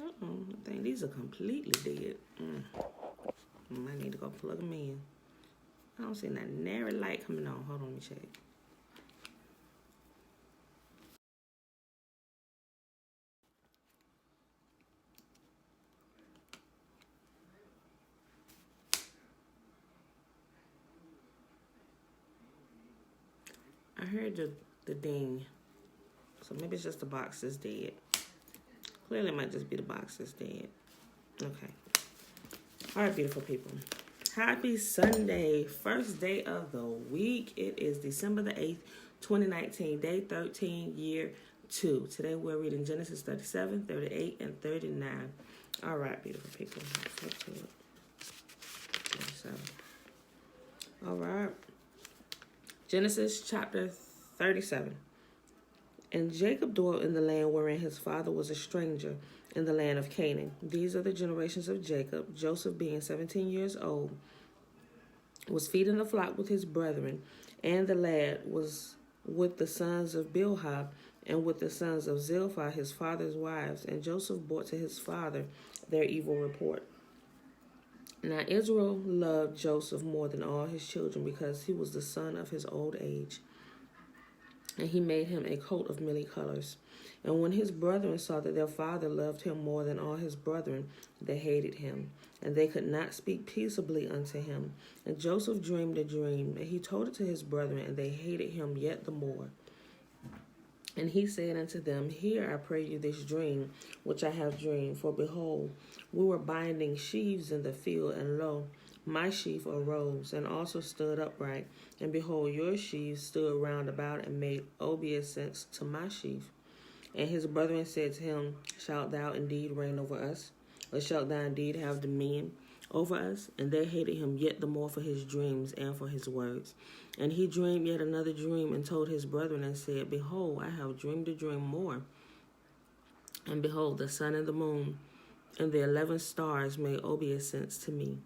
I think these are completely dead. I need to go plug them in. I don't see that nary light coming on. Hold on, let me check. I heard the ding. So maybe it's just the box that's dead. Clearly it might just be the box that's dead. Okay. All right, beautiful people. Happy Sunday. First day of the week. It is December the 8th, 2019. Day 13, year 2. Today we're reading Genesis 37, 38, and 39. All right, beautiful people. Flip to it. 37. All right. Genesis chapter 37. And Jacob dwelt in the land wherein his father was a stranger, in the land of Canaan. These are the generations of Jacob. Joseph, being 17 years old, was feeding the flock with his brethren, and the lad was with the sons of Bilhah and with the sons of Zilpah, his father's wives. And Joseph brought to his father their evil report. Now Israel loved Joseph more than all his children, because he was the son of his old age. And he made him a coat of many colors. And when his brethren saw that their father loved him more than all his brethren, they hated him, and they could not speak peaceably unto him. And Joseph dreamed a dream, and he told it to his brethren, and they hated him yet the more. And he said unto them, Hear, I pray you, this dream which I have dreamed. For behold, we were binding sheaves in the field, and lo, my sheaf arose, and also stood upright. And behold, your sheaves stood round about, and made obeisance to my sheaf. And his brethren said to him, Shalt thou indeed reign over us? Or shalt thou indeed have dominion over us? And they hated him yet the more for his dreams and for his words. And he dreamed yet another dream, and told his brethren, and said, Behold, I have dreamed a dream more. And behold, the sun and the moon and the 11 stars made obeisance to me.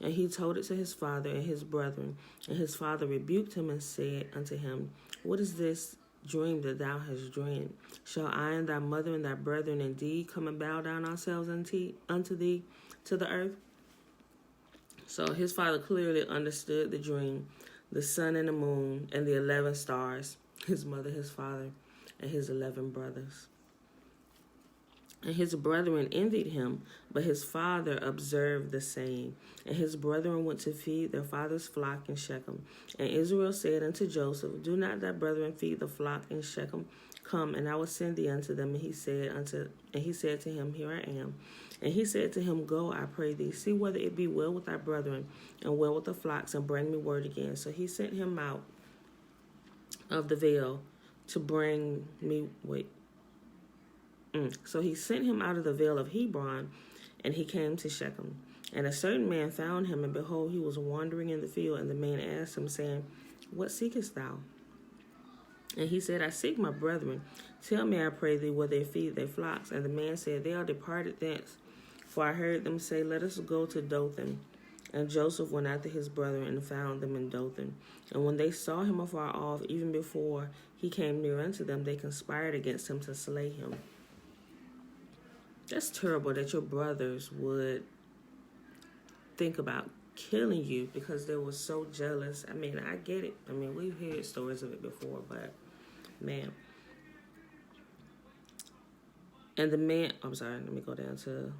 And he told it to his father and his brethren. And his father rebuked him and said unto him, What is this dream that thou hast dreamed? Shall I and thy mother and thy brethren indeed come and bow down ourselves unto thee to the earth? So his father clearly understood the dream, the sun and the moon and the 11 stars, his mother, his father, and his 11 brothers. And his brethren envied him, but his father observed the same. And his brethren went to feed their father's flock in Shechem. And Israel said unto Joseph, Do not thy brethren feed the flock in Shechem? Come, and I will send thee unto them. And he said to him, Here I am. And he said to him, Go, I pray thee, see whether it be well with thy brethren, and well with the flocks, and bring me word again. So he sent him out of the veil to bring me So he sent him out of the vale of Hebron, and he came to Shechem. And a certain man found him, and behold, he was wandering in the field. And the man asked him, saying, What seekest thou? And he said, I seek my brethren. Tell me, I pray thee, where they feed their flocks. And the man said, They are departed thence. For I heard them say, Let us go to Dothan. And Joseph went after his brethren and found them in Dothan. And when they saw him afar off, even before he came near unto them, they conspired against him to slay him. That's terrible that your brothers would think about killing you because they were so jealous. I mean, I get it. I mean, we've heard stories of it before, but man. And the man, I'm sorry, let me go down to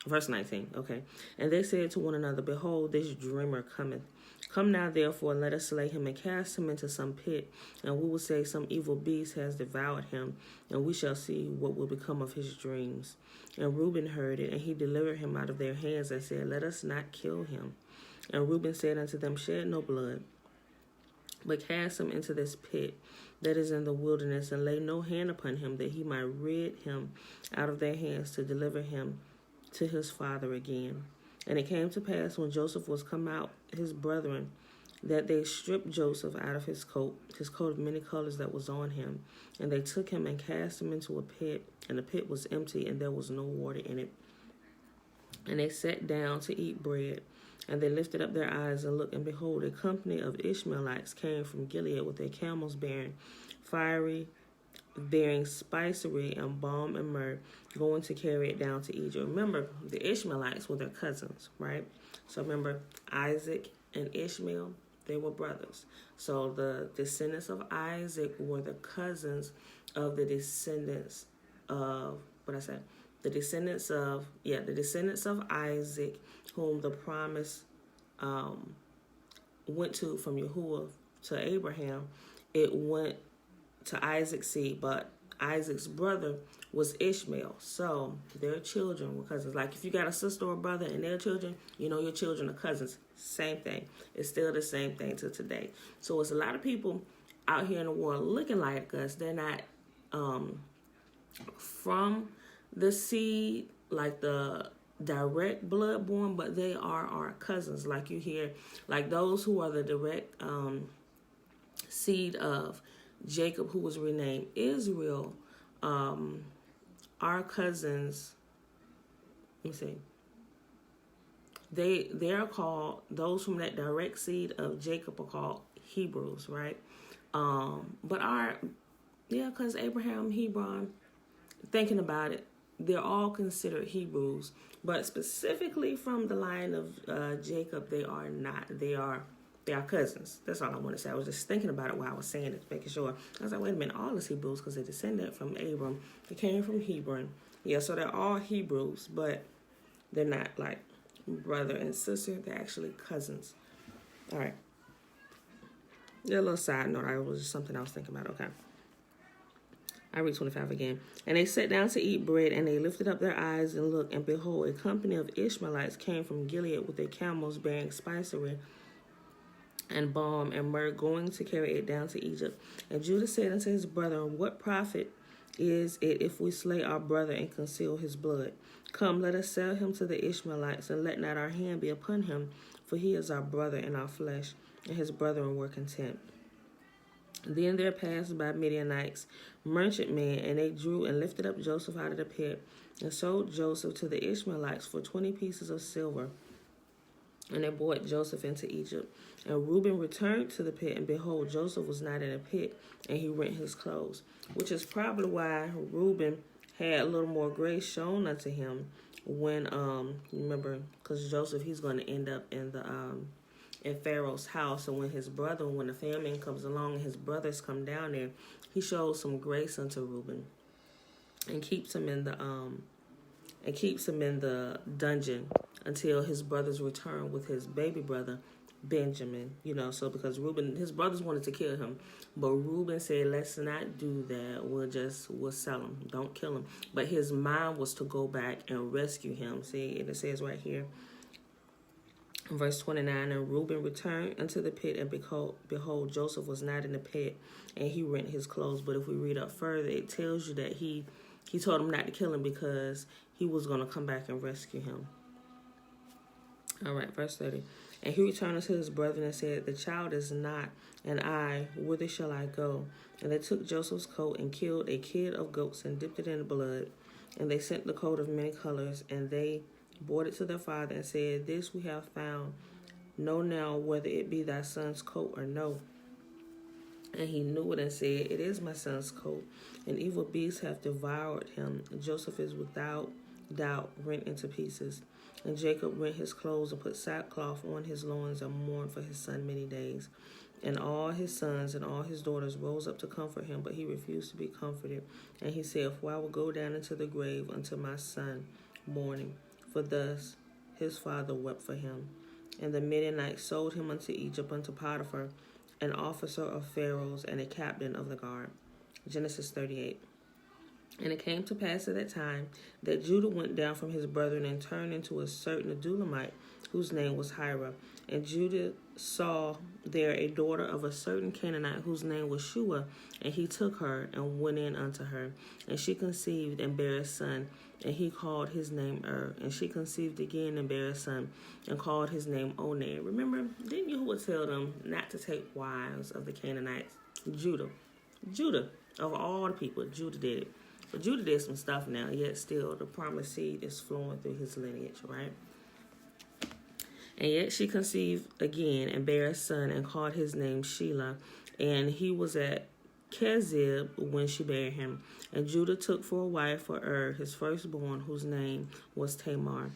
verse 19. Okay. And they said to one another, Behold, this dreamer cometh. Come now, therefore, and let us slay him and cast him into some pit. And we will say some evil beast has devoured him, and we shall see what will become of his dreams. And Reuben heard it, and he delivered him out of their hands and said, Let us not kill him. And Reuben said unto them, Shed no blood, but cast him into this pit that is in the wilderness, and lay no hand upon him, that he might rid him out of their hands, to deliver him to his father again. And it came to pass, when Joseph was come out, his brethren, that they stripped Joseph out of his coat of many colors that was on him. And they took him and cast him into a pit, and the pit was empty, and there was no water in it. And they sat down to eat bread. And they lifted up their eyes and looked, and behold, a company of Ishmaelites came from Gilead with their camels bearing fiery bearing spicery and balm and myrrh, going to carry it down to Egypt. Remember, the Ishmaelites were their cousins, right? So remember, Isaac and Ishmael, they were brothers. So the descendants of Isaac were the cousins of the descendants of, what I said? The descendants of Isaac, whom the promise went to from Yahuwah to Abraham. It went to Isaac's seed, but Isaac's brother was Ishmael. So their children were cousins. Like if you got a sister or brother and their children, you know your children are cousins. Same thing. It's still the same thing to today. So it's a lot of people out here in the world looking like us. They're not from the seed, like the direct bloodborn, but they are our cousins. Like you hear, like those who are the direct seed of Jacob, who was renamed Israel, our cousins. Let me see. They are called, those from that direct seed of Jacob are called Hebrews, right? But because Abraham, Hebron, thinking about it, they're all considered Hebrews, but specifically from the line of Jacob, they are not. They are cousins. That's all I want to say. I was just thinking about it while I was saying it, making sure. I was like, wait a minute, all is Hebrews because they descended from Abram. They came from Hebron. Yeah, so they're all Hebrews, but they're not like brother and sister. They're actually cousins. All right. A little side note. It was just something I was thinking about. Okay. I read 25 again. And they sat down to eat bread, and they lifted up their eyes and looked, and behold, a company of Ishmaelites came from Gilead with their camels bearing spicery and balm and myrrh, going to carry it down to Egypt. And Judah said unto his brethren, what profit is it if we slay our brother and conceal his blood? Come, let us sell him to the Ishmaelites, and let not our hand be upon him, for he is our brother in our flesh. And his brethren were content. Then there passed by Midianites, merchantmen, and they drew and lifted up Joseph out of the pit, and sold Joseph to the Ishmaelites for 20 pieces of silver. And they brought Joseph into Egypt. And Reuben returned to the pit, and behold, Joseph was not in the pit, and he rent his clothes. Which is probably why Reuben had a little more grace shown unto him when, remember, because Joseph, he's going to end up in the in Pharaoh's house. And when the famine comes along and his brothers come down there, he shows some grace unto Reuben and keeps him in the dungeon until his brothers return with his baby brother Benjamin. So because Reuben, his brothers wanted to kill him, but Reuben said, let's not do that. We'll sell him. Don't kill him. But his mind was to go back and rescue him. See, and it says right here, verse 29, and Reuben returned unto the pit, and behold, Joseph was not in the pit, and he rent his clothes. But if we read up further, it tells you that he told him not to kill him because he was going to come back and rescue him. All right, verse 30. And he returned unto his brethren and said, the child is not, and I, whither shall I go? And they took Joseph's coat and killed a kid of goats and dipped it in blood. And they sent the coat of many colors, and they brought it to their father and said, this we have found. Know now whether it be thy son's coat or no. And he knew it and said, it is my son's coat. And evil beasts have devoured him. Joseph is without doubt rent into pieces. And Jacob rent his clothes and put sackcloth on his loins and mourned for his son many days. And all his sons and all his daughters rose up to comfort him, but he refused to be comforted. And he said, for I will go down into the grave unto my son mourning. For thus his father wept for him. And the Midianites sold him unto Egypt, unto Potiphar, an officer of Pharaoh's and a captain of the guard. Genesis 38. And it came to pass at that time that Judah went down from his brethren and turned into a certain Adullamite, whose name was Hira. And Judah saw there a daughter of a certain Canaanite, whose name was Shua, and he took her and went in unto her. And she conceived and bare a son, and he called his name And she conceived again and bare a son, and called his name Onan. Remember, didn't Yahuwah tell them not to take wives of the Canaanites? Judah, of all the people, Judah did it. But Judah did some stuff now, yet still the promised seed is flowing through his lineage, right? And yet she conceived again and bare a son and called his name Shelah. And he was at Kezib when she bare him. And Judah took for a wife for his firstborn, whose name was Tamar.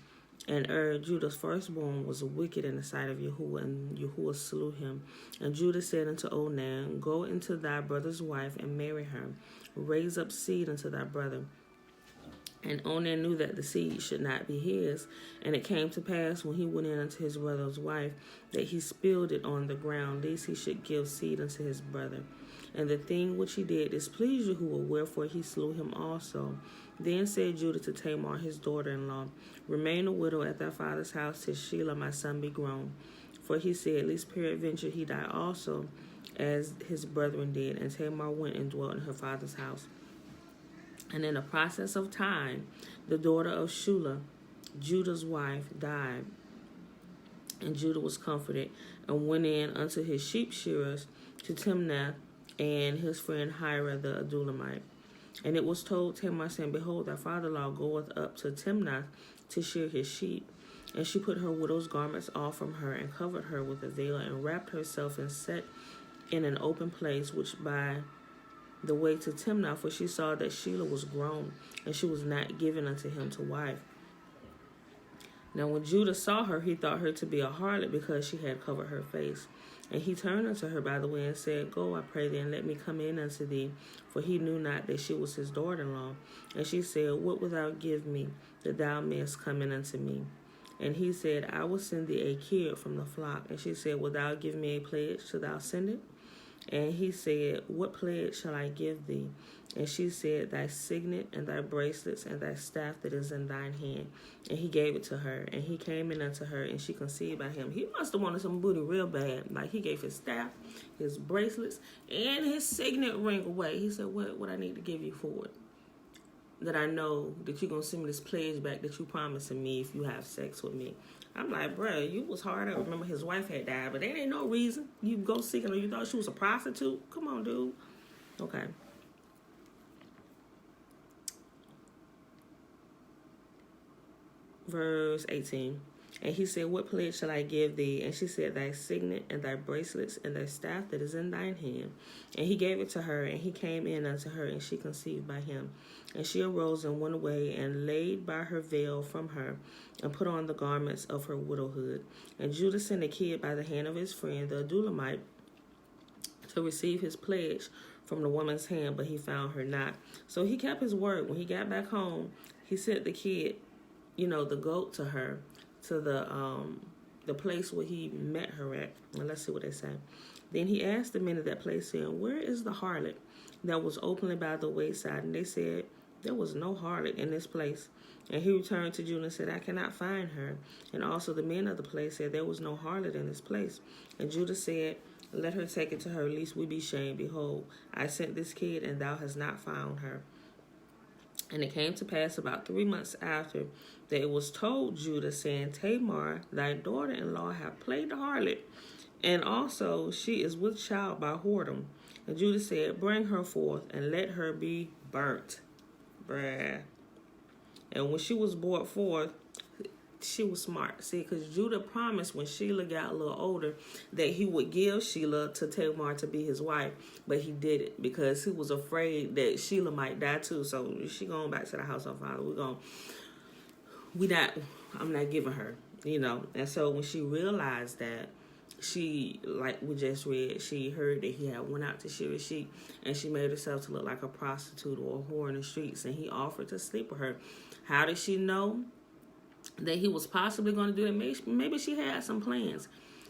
And Judah's firstborn, was wicked in the sight of Yahuwah, and Yahuwah slew him. And Judah said unto Onan, Go into thy brother's wife and marry her. Raise up seed unto thy brother. And Onan knew that the seed should not be his. And it came to pass, when he went in unto his brother's wife, that he spilled it on the ground, lest he should give seed unto his brother. And the thing which he did displeased Yahuwah, wherefore he slew him also. Then said Judah to Tamar, his daughter-in-law, Remain a widow at thy father's house till Shelah my son be grown. For he said, Lest peradventure he die also, as his brethren did. And Tamar went and dwelt in her father's house. And in the process of time, the daughter of Shula, Judah's wife, died. And Judah was comforted, and went in unto his sheep shearers to Timnath, and his friend Hira the Adulamite. And it was told Tamar, saying, Behold, thy father-in-law goeth up to Timnath to shear his sheep. And she put her widow's garments off from her, and covered her with a veil, and wrapped herself, and sat in an open place, which by the way to Timnath, for she saw that Shelah was grown, and she was not given unto him to wife. Now when Judah saw her, he thought her to be a harlot, because she had covered her face. And he turned unto her by the way, and said, Go, I pray thee, and let me come in unto thee. For he knew not that she was his daughter-in-law. And she said, What wilt thou give me, that thou mayest come in unto me? And he said, I will send thee a kid from the flock. And she said, Wilt thou give me a pledge till thou send it? And he said, What pledge shall I give thee? And she said, Thy signet, and thy bracelets, and thy staff that is in thine hand. And he gave it to her. And he came in unto her, and she conceived by him. He must have wanted some booty real bad. Like, he gave his staff, his bracelets, and his signet ring away. He said, What I need to give you for it? That I know that you're going to send me this pledge back that you promised me if you have sex with me. I'm like, bro, you was hard. I remember his wife had died, but there ain't no reason. You go seeking her. You thought she was a prostitute? Come on, dude. Okay. Verse 18. And he said, What pledge shall I give thee? And she said, Thy signet, and thy bracelets, and thy staff that is in thine hand. And he gave it to her, and he came in unto her, and she conceived by him. And she arose and went away, and laid by her veil from her, and put on the garments of her widowhood. And Judah sent a kid by the hand of his friend, the Adulamite, to receive his pledge from the woman's hand, but he found her not. So he kept his word. When he got back home, he sent the kid, the goat, to her, to the place where he met her at. And let's see what they say. Then he asked the men of that place, saying, Where is the harlot that was openly by the wayside? And they said, There was no harlot in this place. And he returned to Judah and said, I cannot find her. And also the men of the place said, There was no harlot in this place. And Judah said, Let her take it to her, lest we be shamed. Behold, I sent this kid, and thou hast not found her. And it came to pass about 3 months after that it was told Judah, saying, Tamar, thy daughter-in-law, hath played the harlot, and also she is with child by whoredom. And Judah said, Bring her forth, and let her be burnt. Bruh. And when she was brought forth, she was smart. See, because Judah promised when Shelah got a little older that he would give Shelah to Tamar to be his wife, but he did it because he was afraid that Shelah might die too. So she going back to the house of father. I'm not giving her, And so when she realized that, she, like we just read, she heard that he had went out to shear his sheep, and she made herself to look like a prostitute or a whore in the streets, and he offered to sleep with her. How did she know that he was possibly going to do it? Maybe she had some plans.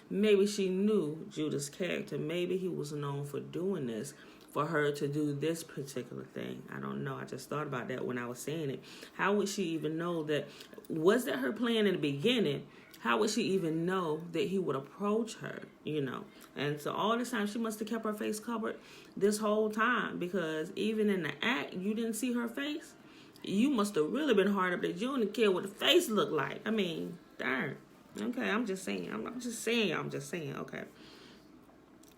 Maybe she knew Judah's character. Maybe he was known for doing this, for her to do this particular thing. I don't know. I just thought about that when I was saying it. How would she even know that? Was that her plan in the beginning? How would she even know that he would approach her, And so all this time, she must have kept her face covered this whole time, because even in the act, you didn't see her face. You must have really been hard up that you didn't care what the face looked like. I mean, darn. Okay, I'm just saying. I'm just saying. Okay.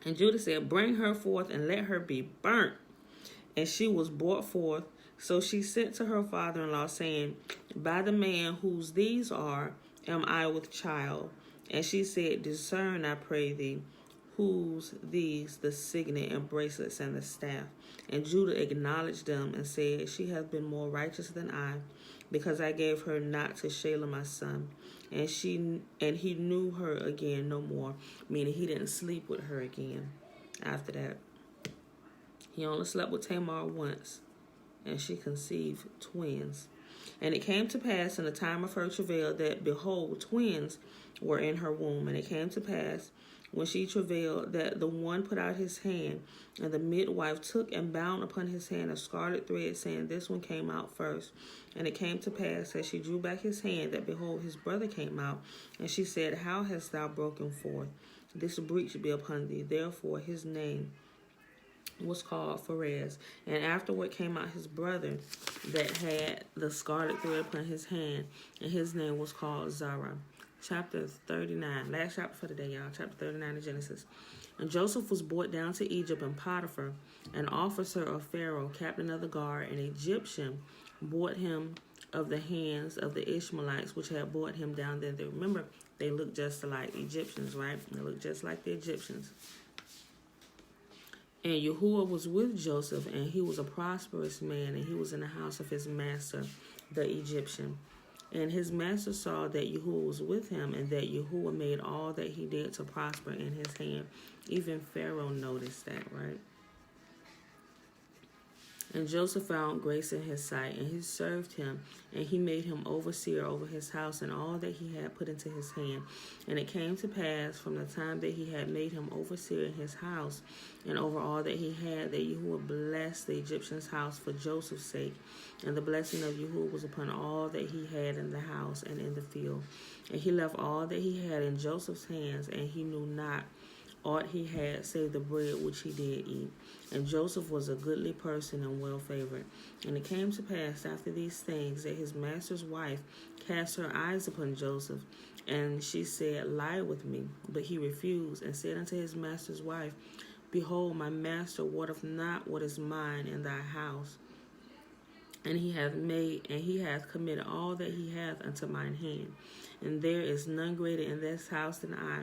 And Judah said, Bring her forth and let her be burnt. And she was brought forth. So she sent to her father-in-law, saying, By the man whose these are, am I with child? And she said, Discern, I pray thee, whose these the signet and bracelets and the staff? And Judah acknowledged them and said, She hath been more righteous than I, because I gave her not to Shelah my son. And he knew her again no more, meaning he didn't sleep with her again after that. He only slept with Tamar once, and she conceived twins. And it came to pass in the time of her travail that, behold, twins were in her womb. And it came to pass, when she travailed, that the one put out his hand, and the midwife took and bound upon his hand a scarlet thread, saying, This one came out first. And it came to pass, as she drew back his hand, that, behold, his brother came out. And she said, How hast thou broken forth? This breach be upon thee. Therefore his name was called Pharez. And afterward came out his brother that had the scarlet thread upon his hand, and his name was called Zara. Chapter 39, last chapter for the day, y'all. Chapter 39 of Genesis. And Joseph was brought down to Egypt, and Potiphar, an officer of Pharaoh, captain of the guard, an Egyptian, bought him of the hands of the Ishmaelites, which had brought him down there. Remember, they look just like Egyptians, right? They look just like the Egyptians. And Yahuwah was with Joseph, and he was a prosperous man, and he was in the house of his master, the Egyptian. And his master saw that Yahuwah was with him, and that Yahuwah made all that he did to prosper in his hand. Even Pharaoh noticed that, right? And Joseph found grace in his sight, and he served him, and he made him overseer over his house and all that he had put into his hand. And it came to pass from the time that he had made him overseer in his house and over all that he had, that Yahuwah blessed the Egyptian's house for Joseph's sake. And the blessing of Yahuwah was upon all that he had in the house and in the field. And he left all that he had in Joseph's hands, and he knew not aught he had save the bread which he did eat. And Joseph was a goodly person and well favored. And it came to pass after these things that his master's wife cast her eyes upon Joseph, and she said, Lie with me. But he refused, and said unto his master's wife, Behold, my master wotteth not what is mine in thy house, and he hath committed all that he hath unto mine hand. And there is none greater in this house than I,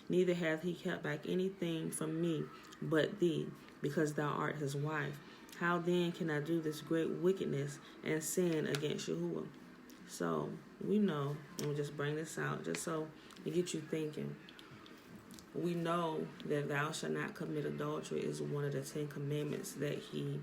neither hath he kept back anything from me but thee, because thou art his wife. How then can I do this great wickedness and sin against Yahuwah? So we know, and we'll just bring this out just so to get you thinking. We know that thou shalt not commit adultery is one of the 10 commandments that he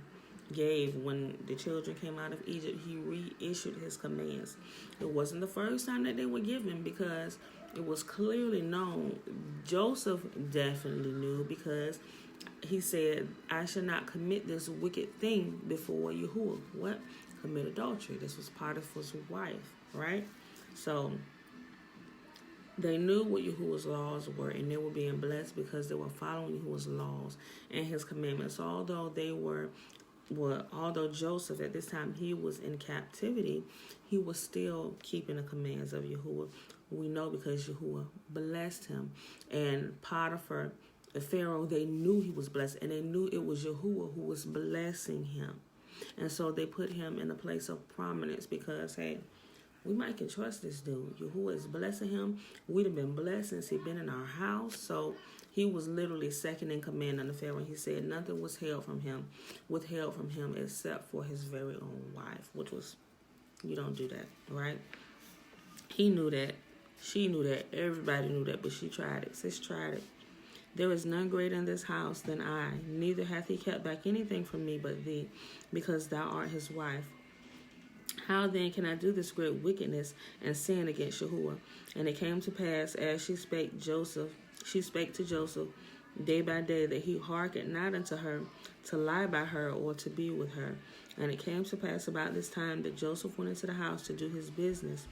gave when the children came out of Egypt. He reissued his commands. It wasn't the first time that they were given, because it was clearly known. Joseph definitely knew, because he said, I shall not commit this wicked thing before Yahuwah. What? Commit adultery. This was Potiphar's wife, right? So they knew what Yahuwah's laws were, and they were being blessed because they were following Yahuwah's laws and his commandments. Although Joseph at this time he was in captivity, he was still keeping the commands of Yahuwah. We know because Yahuwah blessed him. And Potiphar, the Pharaoh, they knew he was blessed, and they knew it was Yahuwah who was blessing him. And so they put him in a place of prominence, because, hey, we might can trust this dude. Yahuwah is blessing him. We'd have been blessed since he'd been in our house. So he was literally second in command under Pharaoh. He said nothing was withheld from him except for his very own wife, which was, you don't do that, right? He knew that. She knew that. Everybody knew that, but she tried it. Sis tried it. There is none greater in this house than I, neither hath he kept back anything from me but thee, because thou art his wife. How then can I do this great wickedness and sin against Yahuwah? And it came to pass, as she spake to Joseph day by day, that he hearkened not unto her to lie by her or to be with her. And it came to pass about this time that Joseph went into the house to do his business,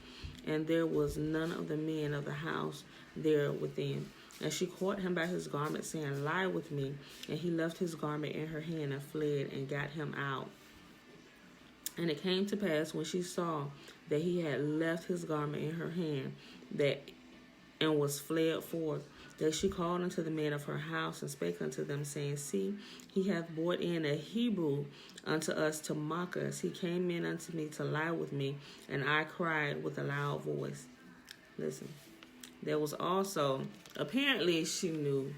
and there was none of the men of the house there within. And she caught him by his garment, saying, Lie with me. And he left his garment in her hand and fled and got him out. And it came to pass, when she saw that he had left his garment in her hand, and was fled forth, that she called unto the men of her house and spake unto them, saying, See, he hath brought in a Hebrew unto us to mock us. He came in unto me to lie with me, and I cried with a loud voice. Listen, there was also, apparently she knew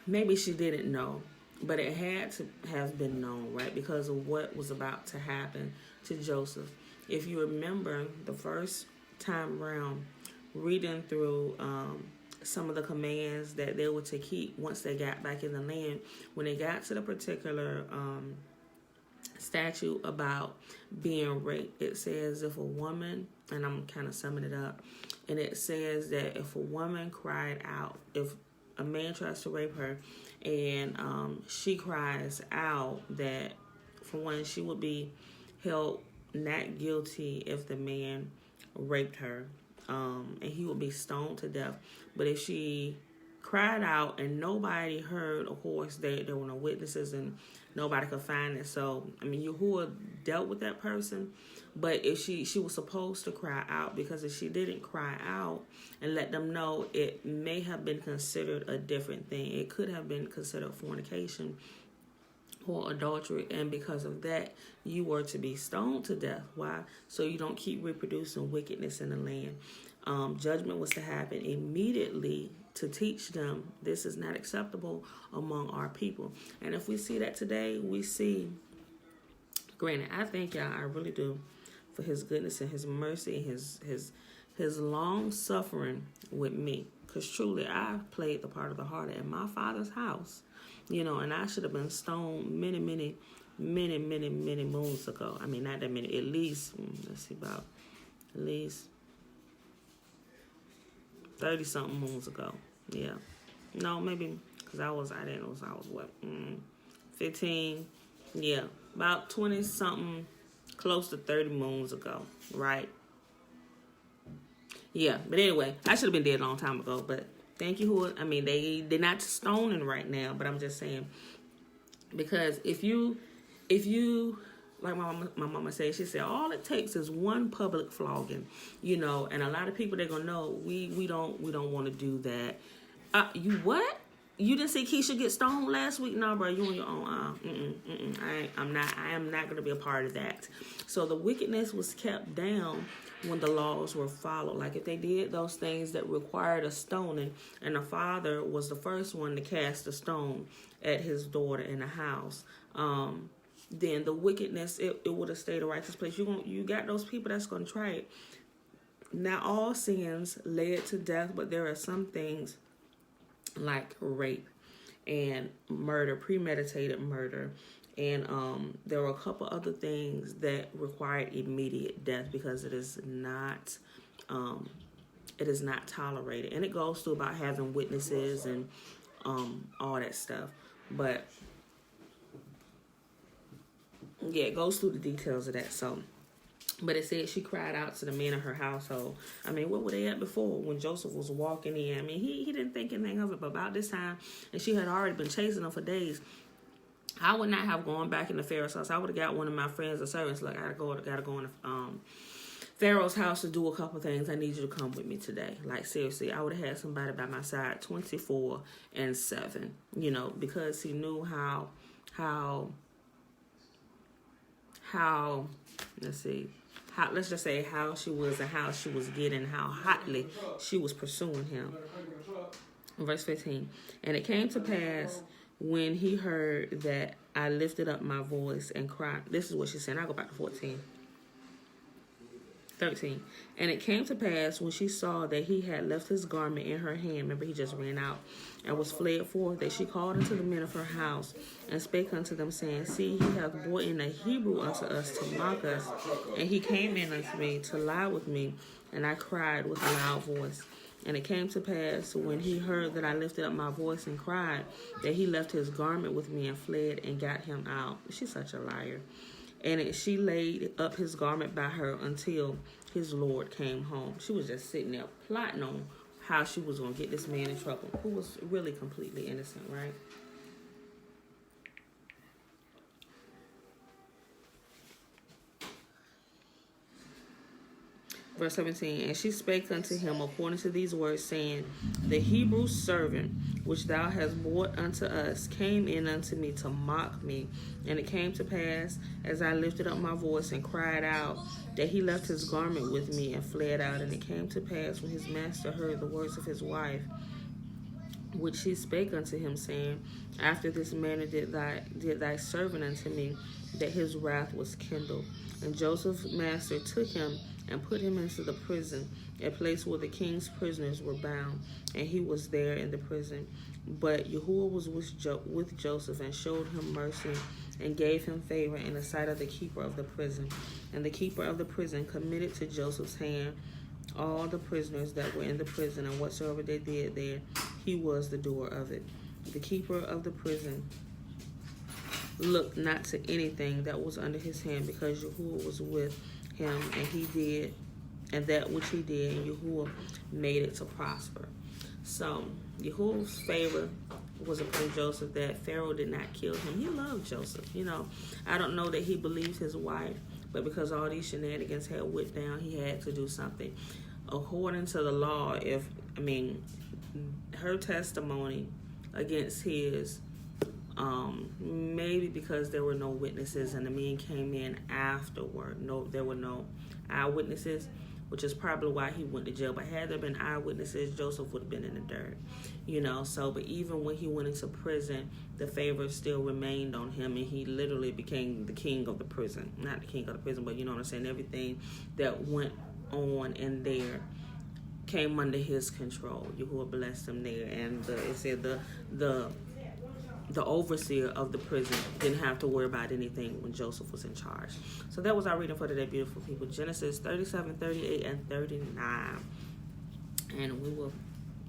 maybe she didn't know, but it had to have been known, right? Because of what was about to happen to Joseph. If you remember the first time around, reading through some of the commands that they were to keep once they got back in the land, when they got to the particular statute about being raped, it says if a woman, and I'm kind of summing it up, and it says that if a woman cried out, if a man tries to rape her and she cries out, that for one, she would be held not guilty if the man raped her, and he would be stoned to death. But if she cried out and nobody heard, of course, there were no witnesses and nobody could find it. So, I mean, Yahuwah dealt with that person. But if she was supposed to cry out, because if she didn't cry out and let them know, it may have been considered a different thing. It could have been considered fornication or adultery, and because of that, you were to be stoned to death. Why? So you don't keep reproducing wickedness in the land. Judgment was to happen immediately to teach them this is not acceptable among our people. And if we see that today, we see, granted, I thank y'all, I really do, for his goodness and his mercy and his long suffering with me. Because truly, I played the part of the harlot in my father's house, and I should have been stoned many moons ago. I mean, not that many, at least, about at least 30-something moons ago. Yeah. No, maybe, because I was what, 15? Yeah, about 20-something, close to 30 moons ago, right? Yeah, but anyway, I should have been dead a long time ago, but thank you, I mean, they're not stoning right now, but I'm just saying, because if you, like my mama said, she said, all it takes is one public flogging, and a lot of people, they're gonna know we don't want to do that. You what? You didn't see Keisha get stoned last week? No, bro, you on your own. I am not going to be a part of that. So the wickedness was kept down when the laws were followed. Like if they did those things that required a stoning, and the father was the first one to cast a stone at his daughter in the house, then the wickedness, it would have stayed a righteous place. You got those people that's going to try it. Not all sins led to death, but there are some things like rape and murder, premeditated murder, and there were a couple other things that required immediate death because it is not tolerated, and it goes through about having witnesses and all that stuff. But yeah, it goes through the details of that. So, but it said she cried out to the men of her household. I mean, what were they at before when Joseph was walking in? I mean, he didn't think anything of it, but about this time, and she had already been chasing him for days, I would not have gone back in the Pharaoh's house. I would have got one of my friends or servants, like, I gotta go in the Pharaoh's house to do a couple things. I need you to come with me today. Like, seriously, I would have had somebody by my side 24/7, because he knew how let's just say how she was and how she was getting, how hotly she was pursuing him. Verse 15. And it came to pass when he heard that I lifted up my voice and cried. This is what she said. I'll go back to 14. 13. And it came to pass when she saw that he had left his garment in her hand, remember he just ran out, and was fled forth, that she called unto the men of her house, and spake unto them, saying, See, he hath brought in a Hebrew unto us to mock us, and he came in unto me to lie with me, and I cried with a loud voice. And it came to pass when he heard that I lifted up my voice and cried, that he left his garment with me and fled and got him out. She's such a liar. And she laid up his garment by her until his Lord came home. She was just sitting there plotting on how she was going to get this man in trouble, who was really completely innocent, right? Verse 17, and she spake unto him according to these words, saying, The Hebrew servant which thou hast brought unto us came in unto me to mock me. And it came to pass, as I lifted up my voice and cried out, that he left his garment with me and fled out. And it came to pass, when his master heard the words of his wife, which he spake unto him, saying, After this manner did thy servant unto me, that his wrath was kindled. And Joseph's master took him and put him into the prison, a place where the king's prisoners were bound, and he was there in the prison. But Yahuwah was with Joseph, and showed him mercy, and gave him favor in the sight of the keeper of the prison. And the keeper of the prison committed to Joseph's hand all the prisoners that were in the prison, and whatsoever they did there, he was the doer of it. The keeper of the prison looked not to anything that was under his hand, because Yahuwah was with him, and he did, and that which he did, and Yahuwah made it to prosper. So Yahuwah's favor was upon Joseph, that Pharaoh did not kill him. He loved Joseph. I don't know that he believed his wife, but because all these shenanigans had went down, he had to do something. According to the law, her testimony against his, maybe because there were no witnesses and the men came in afterward. No, there were no eyewitnesses, which is probably why he went to jail. But had there been eyewitnesses, Joseph would have been in the dirt, but even when he went into prison, the favor still remained on him, and he literally became the king of the prison. Not the king of the prison, but you know what I'm saying? Everything that went on in there came under his control. Yahuwah blessed him there, and it said the overseer of the prison didn't have to worry about anything when Joseph was in charge. So that was our reading for today, beautiful people. Genesis 37, 38, and 39. And we will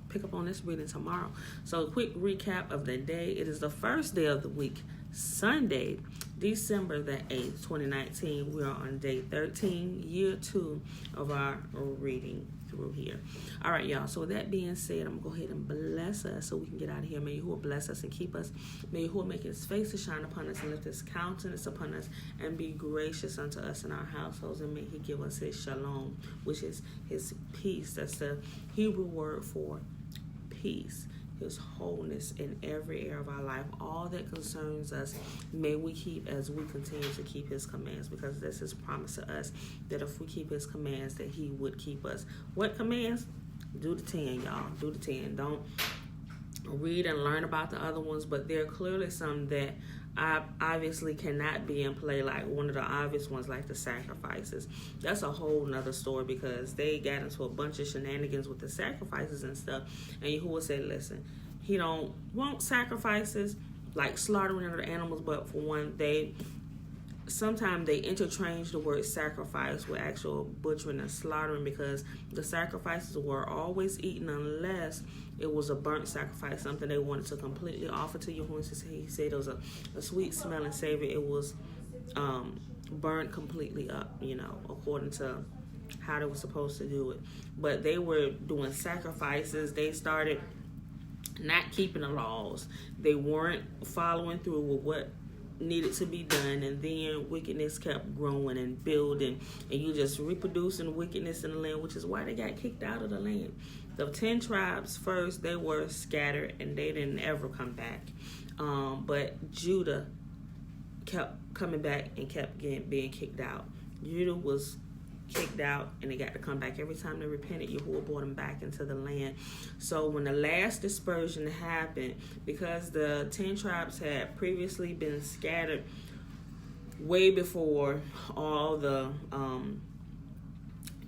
pick up on this reading tomorrow. So a quick recap of the day. It is the first day of the week, Sunday, December the 8th, 2019. We are on day 13, year 2 of our reading through here. All right, y'all. So with that being said, I'm going to go ahead and bless us so we can get out of here. May Yahuwah bless us and keep us. May Yahuwah make his face to shine upon us and lift his countenance upon us and be gracious unto us in our households. And may he give us his shalom, which is his peace. That's the Hebrew word for peace. His wholeness in every area of our life, all that concerns us, may we keep as we continue to keep his commands, because that's his promise to us, that if we keep his commands, that he would keep us. What commands? Do the 10, y'all. Do the 10. Don't read and learn about the other ones, but there are clearly some that obviously cannot be in play, like one of the obvious ones, like the sacrifices. That's a whole nother story, because they got into a bunch of shenanigans with the sacrifices and stuff, and Yahuwah said, listen, he don't want sacrifices like slaughtering other animals, but for one, sometimes they interchange the word sacrifice with actual butchering and slaughtering, because the sacrifices were always eaten unless it was a burnt sacrifice, something they wanted to completely offer to Yahuwah. He said it was a sweet smelling savor. It was burned completely up, according to how they were supposed to do it. But they were doing sacrifices. They started not keeping the laws. They weren't following through with what needed to be done, and then wickedness kept growing and building, and you just reproducing wickedness in the land, which is why they got kicked out of the land. The 10 tribes first, they were scattered and they didn't ever come back, but Judah kept coming back and kept being kicked out. Judah was kicked out, and they got to come back. Every time they repented, Yahuwah brought them back into the land. So when the last dispersion happened, because the 10 tribes had previously been scattered way before all the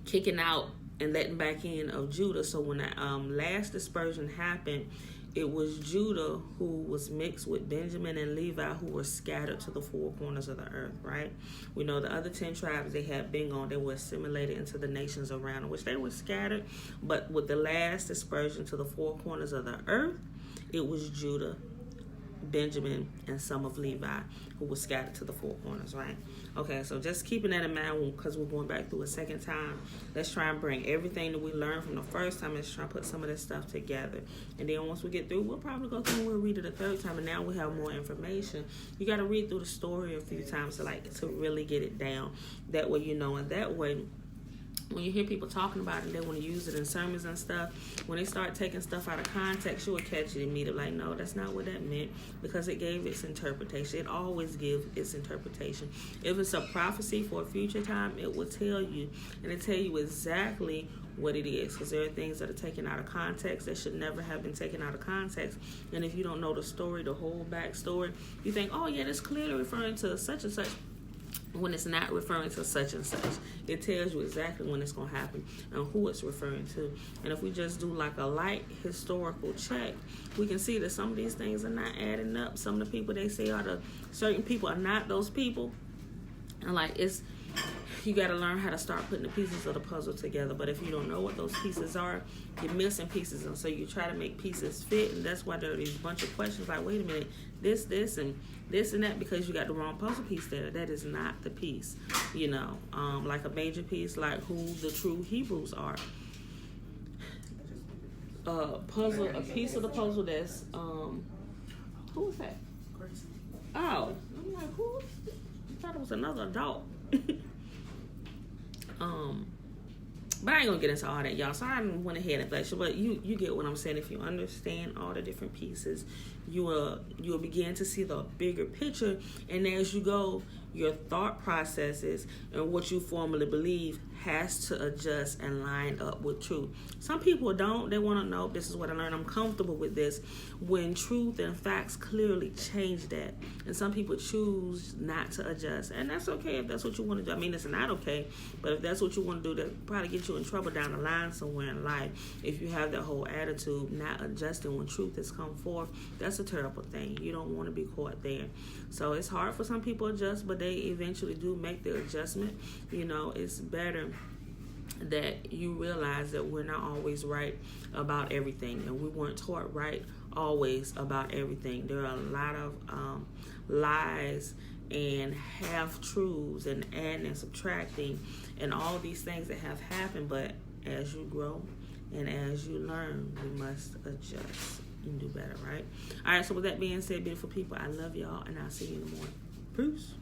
kicking out and letting back in of Judah, so when the last dispersion happened, it was Judah who was mixed with Benjamin and Levi, who were scattered to the four corners of the earth, right? We know the other 10 tribes, they had been gone. They were assimilated into the nations around them, which they were scattered. But with the last dispersion to the four corners of the earth, it was Judah, Benjamin, and some of Levi who were scattered to the four corners, right? Okay, so just keeping that in mind, because we're going back through a second time, let's try and bring everything that we learned from the first time. Let's try and put some of this stuff together, and then once we get through, we'll probably go through and we'll read it a third time, and now we have more information. You got to read through the story a few times to really get it down. That way, and that way, when you hear people talking about it, they want to use it in sermons and stuff. When they start taking stuff out of context, you will catch it immediately. Like, no, that's not what that meant, because it gave its interpretation. It always gives its interpretation. If it's a prophecy for a future time, it will tell you, and it tell you exactly what it is, because there are things that are taken out of context that should never have been taken out of context. And if you don't know the story, the whole backstory, you think, oh yeah, that's clearly referring to such and such, when it's not referring to such and such. It tells you exactly when it's going to happen and who it's referring to. And if we just do like a light historical check, we can see that some of these things are not adding up. Some of the people they say are the certain people are not those people. And like, you got to learn how to start putting the pieces of the puzzle together. But if you don't know what those pieces are, you're missing pieces. And so you try to make pieces fit. And that's why there are these bunch of questions like, wait a minute, this, and this and that, because you got the wrong puzzle piece there. That is not the piece, you know. Like a major piece, like who the true Hebrews are. A piece of the puzzle that's, who was that? Oh, I'm like, who? I thought it was another adult. But I ain't gonna get into all that, y'all. So I went ahead and flashed it. But you get what I'm saying. If you understand all the different pieces, you will begin to see the bigger picture. And as you go, your thought processes and what you formally believe has to adjust and line up with truth. Some people don't. They want to know, this is what I learned, I'm comfortable with this, when truth and facts clearly change that. And some people choose not to adjust. And that's okay if that's what you want to do. I mean, it's not okay, but if that's what you want to do, that probably get you in trouble down the line somewhere in life. If you have that whole attitude, not adjusting when truth has come forth, that's a terrible thing. You don't want to be caught there. So it's hard for some people to adjust, but they eventually do make the adjustment. You know, it's better that you realize that we're not always right about everything, and we weren't taught right always about everything. There are a lot of lies and half-truths and adding and subtracting and all these things that have happened, but as you grow and as you learn, we must adjust and do better, right? All right, so with that being said, beautiful people, I love y'all, and I'll see you in the morning. Peace.